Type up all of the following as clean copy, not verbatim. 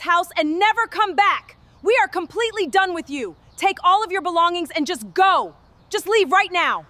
house and never come back. We are completely done with you. Take all of your belongings and just go. Just leave right now.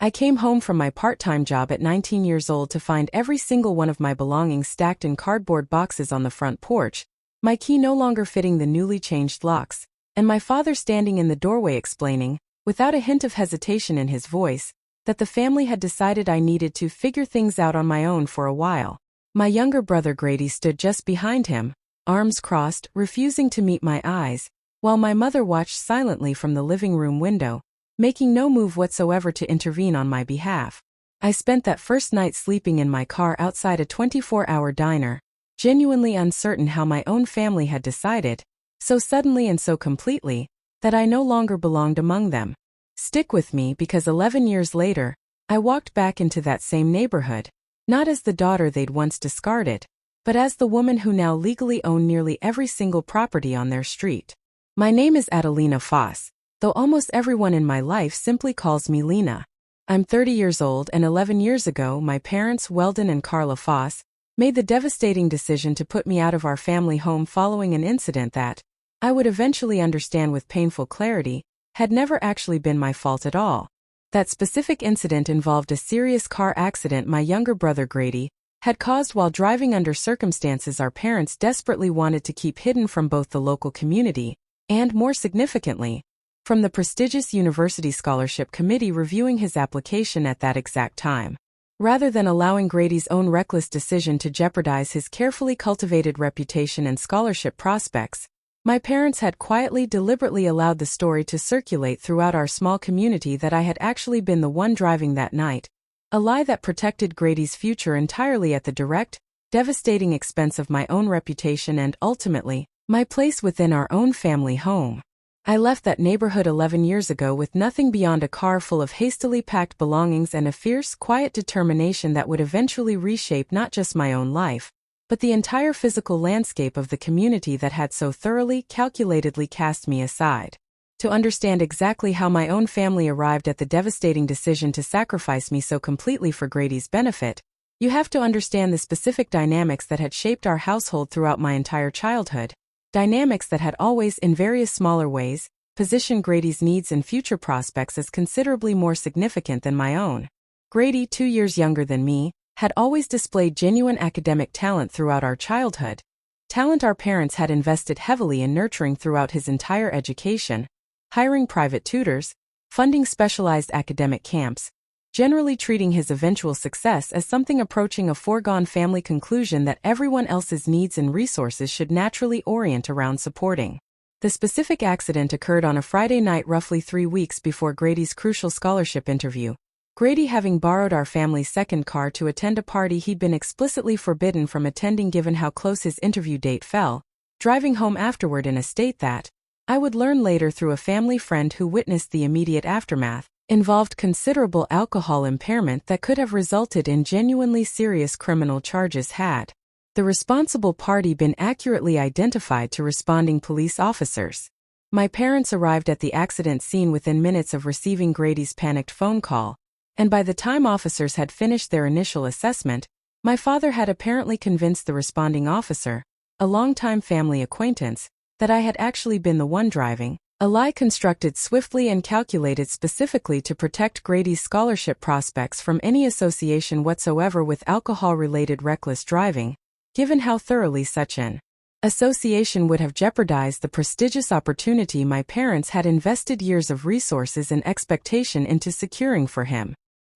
I came home from my part-time job at 19 years old to find every single one of my belongings stacked in cardboard boxes on the front porch, my key no longer fitting the newly changed locks, and my father standing in the doorway explaining, without a hint of hesitation in his voice, that the family had decided I needed to figure things out on my own for a while. My younger brother Grady stood just behind him, arms crossed, refusing to meet my eyes, while my mother watched silently from the living room window, making no move whatsoever to intervene on my behalf. I spent that first night sleeping in my car outside a 24-hour diner, genuinely uncertain how my own family had decided, so suddenly and so completely, that I no longer belonged among them. Stick with me because 11 years later, I walked back into that same neighborhood, not as the daughter they'd once discarded, but as the woman who now legally owned nearly every single property on their street. My name is Adelina Foss, though almost everyone in my life simply calls me Lena. I'm 30 years old, and 11 years ago my parents, Weldon and Carla Foss, made the devastating decision to put me out of our family home following an incident that, I would eventually understand with painful clarity, had never actually been my fault at all. That specific incident involved a serious car accident my younger brother Grady had caused while driving under circumstances our parents desperately wanted to keep hidden from both the local community and, more significantly, from the prestigious University Scholarship Committee reviewing his application at that exact time. Rather than allowing Grady's own reckless decision to jeopardize his carefully cultivated reputation and scholarship prospects, my parents had quietly, deliberately allowed the story to circulate throughout our small community that I had actually been the one driving that night, a lie that protected Grady's future entirely at the direct, devastating expense of my own reputation and, ultimately, my place within our own family home. I left that neighborhood 11 years ago with nothing beyond a car full of hastily packed belongings and a fierce, quiet determination that would eventually reshape not just my own life, but the entire physical landscape of the community that had so thoroughly, calculatedly cast me aside. To understand exactly how my own family arrived at the devastating decision to sacrifice me so completely for Grady's benefit, you have to understand the specific dynamics that had shaped our household throughout my entire childhood. Dynamics that had always, in various smaller ways, positioned Grady's needs and future prospects as considerably more significant than my own. Grady, 2 years younger than me, had always displayed genuine academic talent throughout our childhood, talent our parents had invested heavily in nurturing throughout his entire education, hiring private tutors, funding specialized academic camps, generally treating his eventual success as something approaching a foregone family conclusion that everyone else's needs and resources should naturally orient around supporting. The specific accident occurred on a Friday night roughly 3 weeks before Grady's crucial scholarship interview. Grady having borrowed our family's second car to attend a party he'd been explicitly forbidden from attending given how close his interview date fell, driving home afterward in a state that, I would learn later through a family friend who witnessed the immediate aftermath, involved considerable alcohol impairment that could have resulted in genuinely serious criminal charges had the responsible party been accurately identified to responding police officers. My parents arrived at the accident scene within minutes of receiving Grady's panicked phone call, and by the time officers had finished their initial assessment, my father had apparently convinced the responding officer, a longtime family acquaintance, that I had actually been the one driving, a lie constructed swiftly and calculated specifically to protect Grady's scholarship prospects from any association whatsoever with alcohol-related reckless driving, given how thoroughly such an association would have jeopardized the prestigious opportunity my parents had invested years of resources and expectation into securing for him.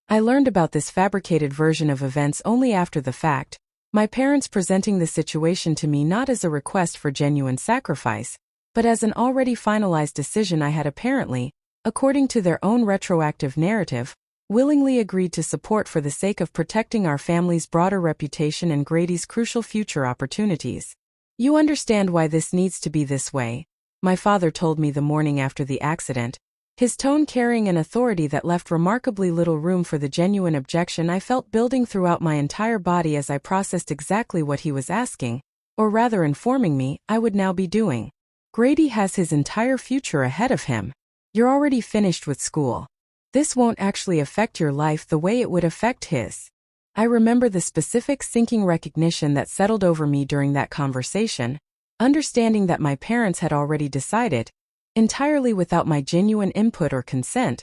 I learned about this fabricated version of events only after the fact, my parents presenting the situation to me not as a request for genuine sacrifice, but as an already finalized decision I had apparently, according to their own retroactive narrative, willingly agreed to support for the sake of protecting our family's broader reputation and Grady's crucial future opportunities. You understand why this needs to be this way, my father told me the morning after the accident, his tone carrying an authority that left remarkably little room for the genuine objection I felt building throughout my entire body as I processed exactly what he was asking, or rather informing me, I would now be doing. Grady has his entire future ahead of him. You're already finished with school. This won't actually affect your life the way it would affect his. I remember the specific sinking recognition that settled over me during that conversation, understanding that my parents had already decided, entirely without my genuine input or consent,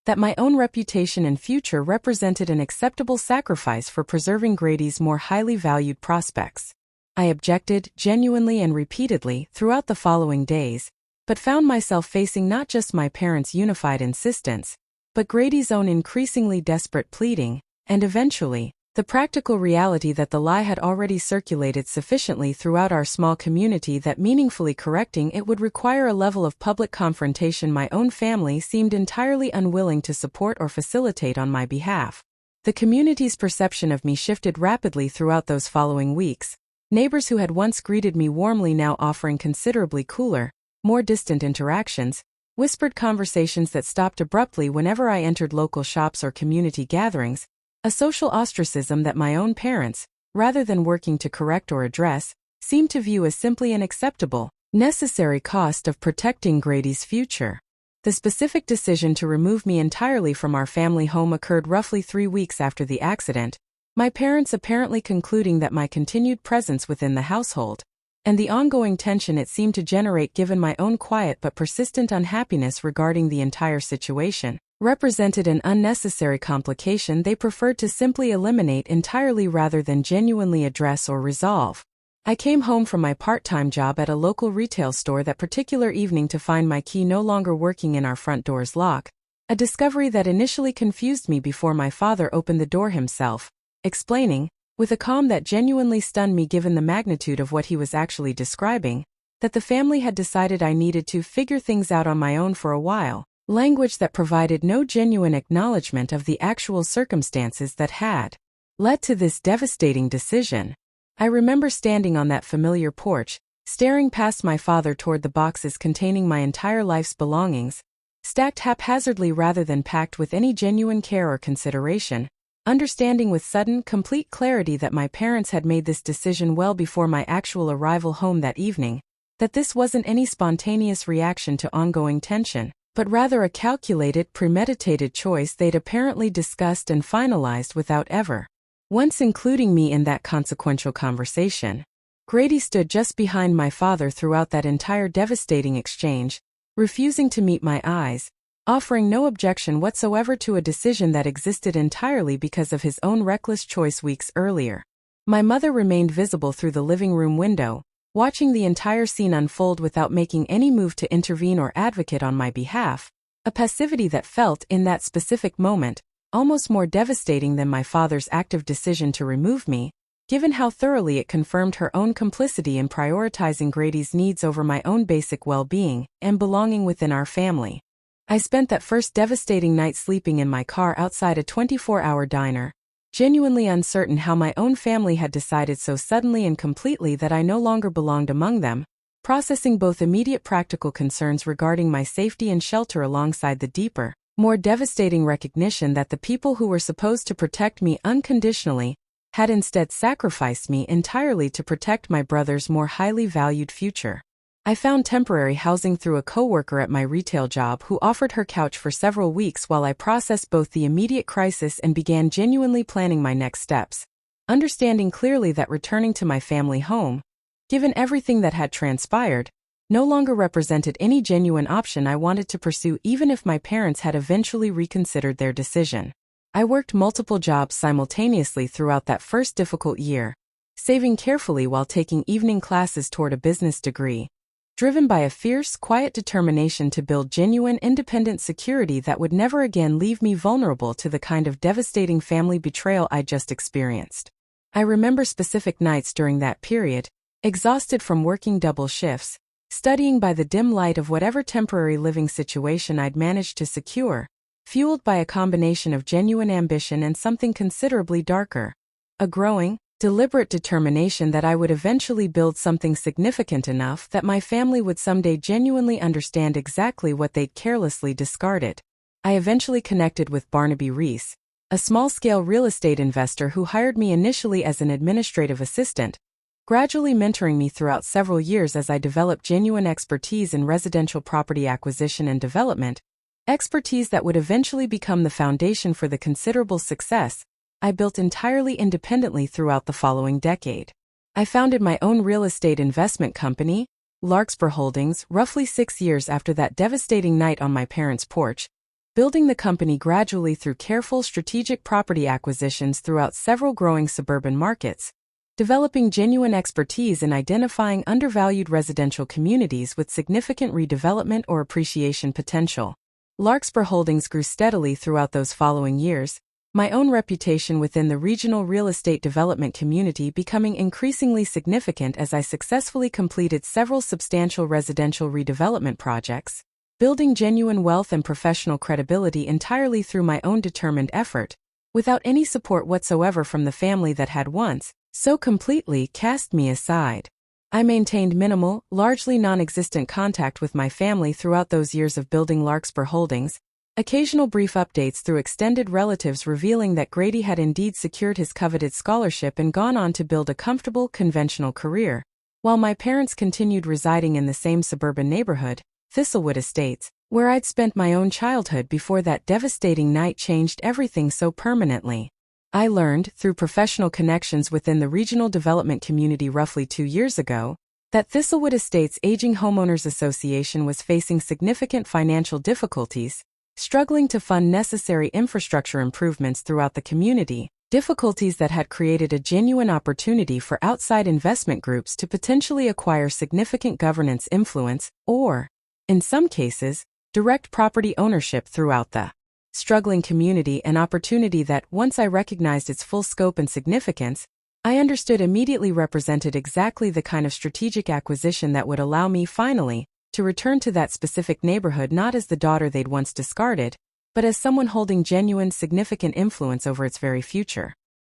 that my own reputation and future represented an acceptable sacrifice for preserving Grady's more highly valued prospects. I objected, genuinely and repeatedly, throughout the following days, but found myself facing not just my parents' unified insistence, but Grady's own increasingly desperate pleading, and eventually, the practical reality that the lie had already circulated sufficiently throughout our small community that meaningfully correcting it would require a level of public confrontation my own family seemed entirely unwilling to support or facilitate on my behalf. The community's perception of me shifted rapidly throughout those following weeks, neighbors who had once greeted me warmly now offering considerably cooler, more distant interactions, whispered conversations that stopped abruptly whenever I entered local shops or community gatherings, a social ostracism that my own parents, rather than working to correct or address, seemed to view as simply an acceptable, necessary cost of protecting Grady's future. The specific decision to remove me entirely from our family home occurred roughly 3 weeks after the accident, my parents apparently concluding that my continued presence within the household, and the ongoing tension it seemed to generate given my own quiet but persistent unhappiness regarding the entire situation, represented an unnecessary complication they preferred to simply eliminate entirely rather than genuinely address or resolve. I came home from my part-time job at a local retail store that particular evening to find my key no longer working in our front door's lock, a discovery that initially confused me before my father opened the door himself, explaining, with a calm that genuinely stunned me given the magnitude of what he was actually describing, that the family had decided I needed to figure things out on my own for a while. Language that provided no genuine acknowledgement of the actual circumstances that had led to this devastating decision. I remember standing on that familiar porch, staring past my father toward the boxes containing my entire life's belongings, stacked haphazardly rather than packed with any genuine care or consideration, understanding with sudden, complete clarity that my parents had made this decision well before my actual arrival home that evening, that this wasn't any spontaneous reaction to ongoing tension, but rather a calculated, premeditated choice they'd apparently discussed and finalized without ever once including me in that consequential conversation. Grady stood just behind my father throughout that entire devastating exchange, refusing to meet my eyes, offering no objection whatsoever to a decision that existed entirely because of his own reckless choice weeks earlier. My mother remained visible through the living room window, watching the entire scene unfold without making any move to intervene or advocate on my behalf, a passivity that felt, in that specific moment, almost more devastating than my father's active decision to remove me, given how thoroughly it confirmed her own complicity in prioritizing Grady's needs over my own basic well-being and belonging within our family. I spent that first devastating night sleeping in my car outside a 24-hour diner, genuinely uncertain how my own family had decided so suddenly and completely that I no longer belonged among them, processing both immediate practical concerns regarding my safety and shelter alongside the deeper, more devastating recognition that the people who were supposed to protect me unconditionally had instead sacrificed me entirely to protect my brother's more highly valued future. I found temporary housing through a coworker at my retail job who offered her couch for several weeks while I processed both the immediate crisis and began genuinely planning my next steps, understanding clearly that returning to my family home, given everything that had transpired, no longer represented any genuine option I wanted to pursue even if my parents had eventually reconsidered their decision. I worked multiple jobs simultaneously throughout that first difficult year, saving carefully while taking evening classes toward a business degree, driven by a fierce, quiet determination to build genuine independent security that would never again leave me vulnerable to the kind of devastating family betrayal I just experienced. I remember specific nights during that period, exhausted from working double shifts, studying by the dim light of whatever temporary living situation I'd managed to secure, fueled by a combination of genuine ambition and something considerably darker, a growing, deliberate determination that I would eventually build something significant enough that my family would someday genuinely understand exactly what they'd carelessly discarded. I eventually connected with Barnaby Reese, a small-scale real estate investor who hired me initially as an administrative assistant, gradually mentoring me throughout several years as I developed genuine expertise in residential property acquisition and development, expertise that would eventually become the foundation for the considerable success I built entirely independently throughout the following decade. I founded my own real estate investment company, Larkspur Holdings, roughly 6 years after that devastating night on my parents' porch, building the company gradually through careful strategic property acquisitions throughout several growing suburban markets, developing genuine expertise in identifying undervalued residential communities with significant redevelopment or appreciation potential. Larkspur Holdings grew steadily throughout those following years, my own reputation within the regional real estate development community becoming increasingly significant as I successfully completed several substantial residential redevelopment projects, building genuine wealth and professional credibility entirely through my own determined effort, without any support whatsoever from the family that had once so completely cast me aside. I maintained minimal, largely non-existent contact with my family throughout those years of building Larkspur Holdings, occasional brief updates through extended relatives revealing that Grady had indeed secured his coveted scholarship and gone on to build a comfortable, conventional career, while my parents continued residing in the same suburban neighborhood, Thistlewood Estates, where I'd spent my own childhood before that devastating night changed everything so permanently. I learned, through professional connections within the regional development community roughly 2 years ago, that Thistlewood Estates' Aging Homeowners Association was facing significant financial difficulties, struggling to fund necessary infrastructure improvements throughout the community, difficulties that had created a genuine opportunity for outside investment groups to potentially acquire significant governance influence, or, in some cases, direct property ownership throughout the struggling community, an opportunity that, once I recognized its full scope and significance, I understood immediately represented exactly the kind of strategic acquisition that would allow me finally to return to that specific neighborhood not as the daughter they'd once discarded, but as someone holding genuine, significant influence over its very future.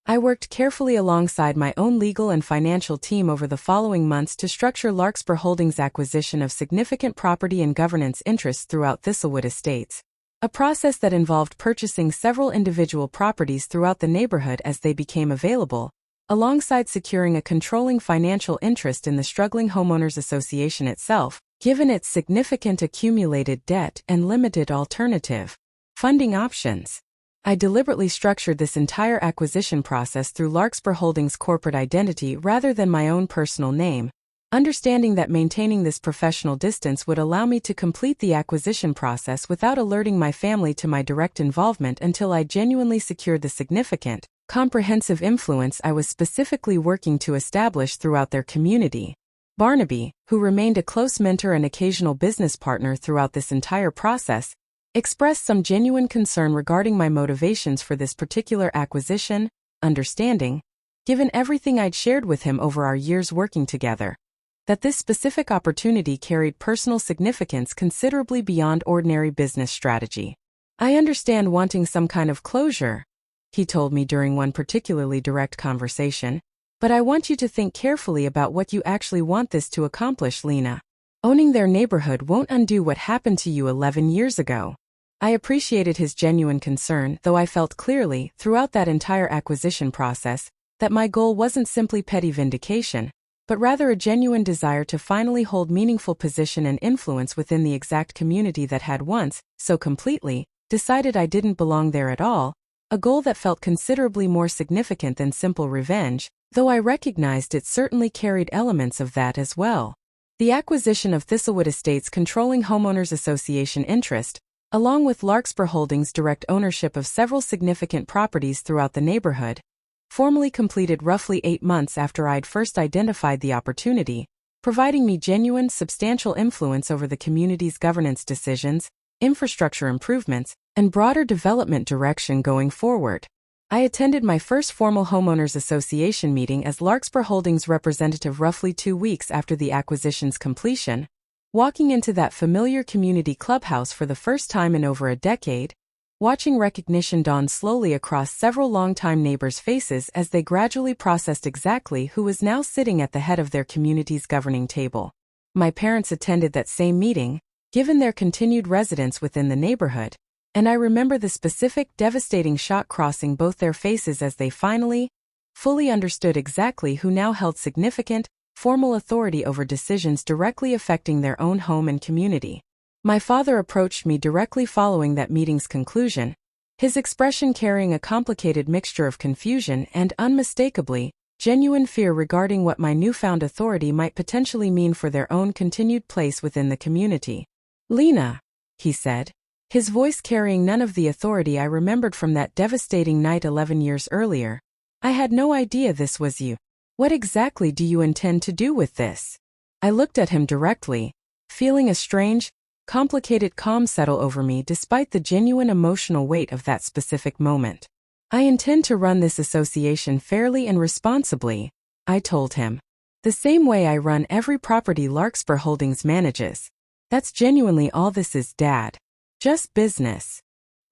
I worked carefully alongside my own legal and financial team over the following months to structure Larkspur Holdings' acquisition of significant property and governance interests throughout Thistlewood Estates, a process that involved purchasing several individual properties throughout the neighborhood as they became available, alongside securing a controlling financial interest in the struggling homeowners association itself, given its significant accumulated debt and limited alternative funding options. I deliberately structured this entire acquisition process through Larkspur Holdings' corporate identity rather than my own personal name, understanding that maintaining this professional distance would allow me to complete the acquisition process without alerting my family to my direct involvement until I genuinely secured the significant, comprehensive influence I was specifically working to establish throughout their community. Barnaby, who remained a close mentor and occasional business partner throughout this entire process, expressed some genuine concern regarding my motivations for this particular acquisition, understanding, given everything I'd shared with him over our years working together, that this specific opportunity carried personal significance considerably beyond ordinary business strategy. I understand wanting some kind of closure, he told me during one particularly direct conversation, but I want you to think carefully about what you actually want this to accomplish, Lena. Owning their neighborhood won't undo what happened to you 11 years ago. I appreciated his genuine concern, though I felt clearly, throughout that entire acquisition process, that my goal wasn't simply petty vindication, but rather a genuine desire to finally hold meaningful position and influence within the exact community that had once, so completely, decided I didn't belong there at all, a goal that felt considerably more significant than simple revenge, though I recognized it certainly carried elements of that as well. The acquisition of Thistlewood Estates' controlling homeowners association interest, along with Larkspur Holdings' direct ownership of several significant properties throughout the neighborhood, formally completed roughly 8 months after I'd first identified the opportunity, providing me genuine, substantial influence over the community's governance decisions, infrastructure improvements, and broader development direction going forward. I attended my first formal homeowners association meeting as Larkspur Holdings representative roughly 2 weeks after the acquisition's completion, walking into that familiar community clubhouse for the first time in over a decade, watching recognition dawn slowly across several longtime neighbors' faces as they gradually processed exactly who was now sitting at the head of their community's governing table. My parents attended that same meeting, given their continued residence within the neighborhood, and I remember the specific devastating shock crossing both their faces as they finally, fully understood exactly who now held significant, formal authority over decisions directly affecting their own home and community. My father approached me directly following that meeting's conclusion, his expression carrying a complicated mixture of confusion and, unmistakably, genuine fear regarding what my newfound authority might potentially mean for their own continued place within the community. "Lena," he said, his voice carrying none of the authority I remembered from that devastating night 11 years earlier. "I had no idea this was you. What exactly do you intend to do with this?" I looked at him directly, feeling a strange, complicated calm settle over me despite the genuine emotional weight of that specific moment. "I intend to run this association fairly and responsibly," I told him. "The same way I run every property Larkspur Holdings manages. That's genuinely all this is, Dad. Just business."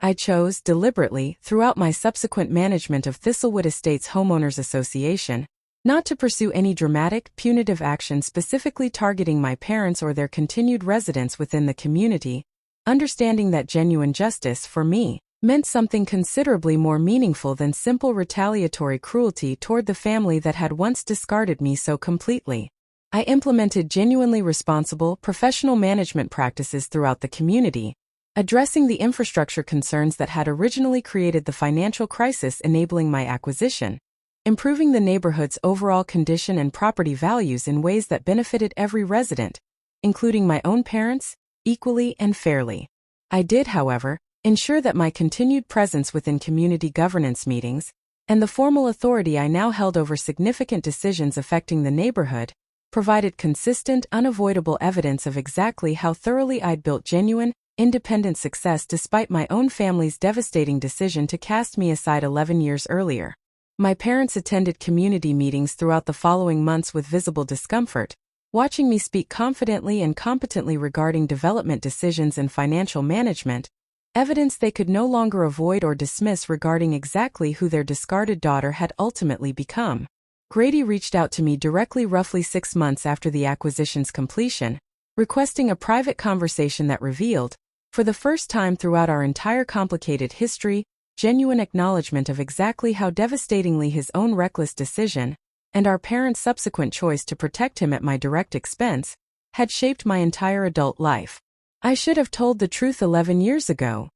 I chose, deliberately, throughout my subsequent management of Thistlewood Estates Homeowners Association, not to pursue any dramatic, punitive action specifically targeting my parents or their continued residence within the community, understanding that genuine justice, for me, meant something considerably more meaningful than simple retaliatory cruelty toward the family that had once discarded me so completely. I implemented genuinely responsible, professional management practices throughout the community, addressing the infrastructure concerns that had originally created the financial crisis enabling my acquisition, improving the neighborhood's overall condition and property values in ways that benefited every resident, including my own parents, equally and fairly. I did, however, ensure that my continued presence within community governance meetings, and the formal authority I now held over significant decisions affecting the neighborhood, provided consistent, unavoidable evidence of exactly how thoroughly I'd built genuine, independent success despite my own family's devastating decision to cast me aside 11 years earlier. My parents attended community meetings throughout the following months with visible discomfort, watching me speak confidently and competently regarding development decisions and financial management, evidence they could no longer avoid or dismiss regarding exactly who their discarded daughter had ultimately become. Grady reached out to me directly roughly 6 months after the acquisition's completion, requesting a private conversation that revealed, for the first time throughout our entire complicated history, genuine acknowledgement of exactly how devastatingly his own reckless decision, and our parents' subsequent choice to protect him at my direct expense, had shaped my entire adult life. "I should have told the truth 11 years ago,"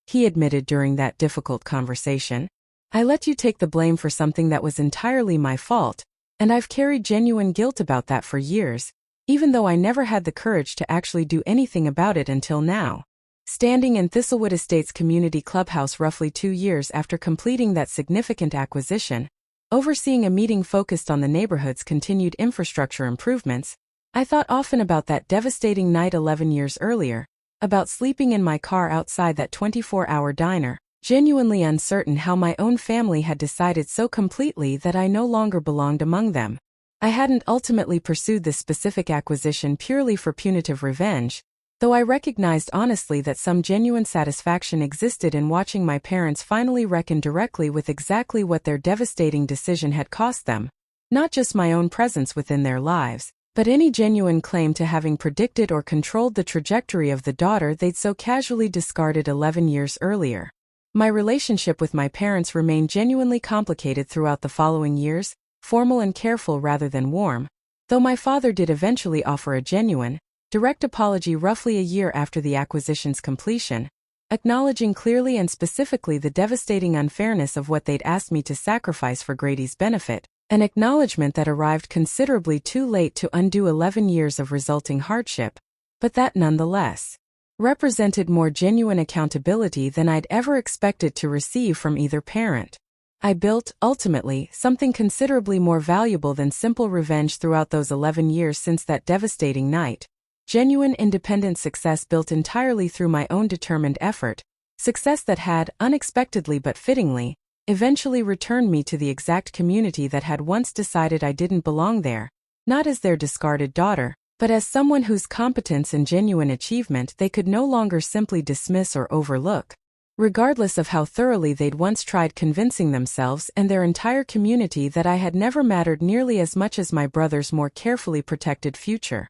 he admitted during that difficult conversation. "I let you take the blame for something that was entirely my fault, and I've carried genuine guilt about that for years, even though I never had the courage to actually do anything about it until now." Standing in Thistlewood Estates Community Clubhouse roughly 2 years after completing that significant acquisition, overseeing a meeting focused on the neighborhood's continued infrastructure improvements, I thought often about that devastating night 11 years earlier, about sleeping in my car outside that 24-hour diner, genuinely uncertain how my own family had decided so completely that I no longer belonged among them. I hadn't ultimately pursued this specific acquisition purely for punitive revenge, though I recognized honestly that some genuine satisfaction existed in watching my parents finally reckon directly with exactly what their devastating decision had cost them, not just my own presence within their lives, but any genuine claim to having predicted or controlled the trajectory of the daughter they'd so casually discarded 11 years earlier. My relationship with my parents remained genuinely complicated throughout the following years, formal and careful rather than warm, though my father did eventually offer a genuine, direct apology roughly a year after the acquisition's completion, acknowledging clearly and specifically the devastating unfairness of what they'd asked me to sacrifice for Grady's benefit, an acknowledgement that arrived considerably too late to undo 11 years of resulting hardship, but that nonetheless represented more genuine accountability than I'd ever expected to receive from either parent. I built, ultimately, something considerably more valuable than simple revenge throughout those 11 years since that devastating night. Genuine independent success built entirely through my own determined effort, success that had, unexpectedly but fittingly, eventually returned me to the exact community that had once decided I didn't belong there, not as their discarded daughter, but as someone whose competence and genuine achievement they could no longer simply dismiss or overlook, regardless of how thoroughly they'd once tried convincing themselves and their entire community that I had never mattered nearly as much as my brother's more carefully protected future.